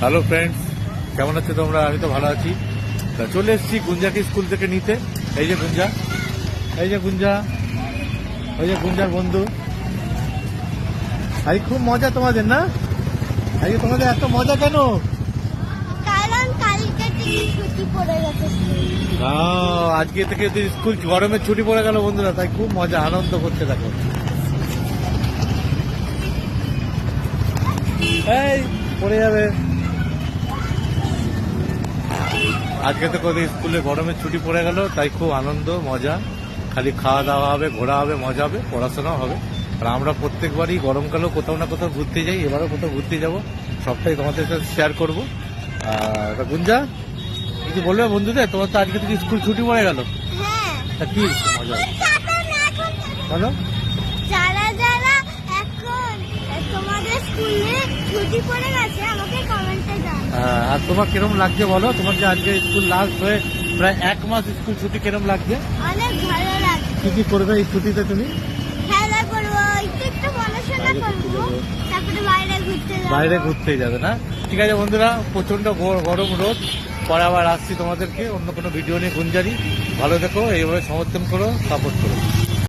Hello friends, কেমন আছো তোমরা? আমি তো ভালো আছি। চলে এসেছি গুঞ্জাকে স্কুল থেকে নিতে। এই যে গুঞ্জা, এই যে গুঞ্জা, ওই যে গুঞ্জার বন্ধু। আজ খুব মজা তোমাদের, না? আজকে তোমাদের এত মজা কেন? কারণ কালকে থেকে ছুটি পড়ে গেছে। আজকে থেকে স্কুল গরমের ছুটি পড়ে গেল বন্ধুরা, তাই খুব মজা আনন্দ করতে থাকো। এই পড়ে যাবে। আজকে তো কদিন স্কুলে গরমের ছুটি পড়ে গেল, তাই খুব আনন্দ মজা। খালি খাওয়া দাওয়া হবে, ঘোরা হবে, মজা হবে, পড়াশোনাও হবে। আর আমরা প্রত্যেকবারই গরমকালেও কোথাও না কোথাও ঘুরতে যাই, এবারও কোথাও ঘুরতে যাব। সবটাই তোমাদের সাথে শেয়ার করবো। আর গুঞ্জা, কিছু বলবে বন্ধুদের? তোমার তো আজকে থেকে স্কুল ছুটি পড়ে গেল, হ্যাঁ, তা কি মজা হবে? বলো। যারা যারা এখন তোমাদের স্কুলে ছুটি পড়ে গেছে আমাকে কমেন্টে জানাও। আর তোমার কিরম লাগছে বলো? তোমার যে আজকে স্কুল লাস্ট হয়ে প্রায় 1 মাস স্কুল ছুটি, কিরম লাগছে? অনেক ভালো লাগছে। কি কি করবে এই ছুটিতে তুমি? খেলা করবো, একটু পড়াশোনা করবো, তারপরে বাইরে ঘুরতে যাবে না? ঠিক আছে বন্ধুরা, প্রচন্ড গরম রোদ। পরে আবার আসছি তোমাদেরকে অন্য কোনো ভিডিও নিয়ে। গুঞ্জারি, ভালো থেকো, এইভাবে সমর্থন করো, সাপোর্ট করো।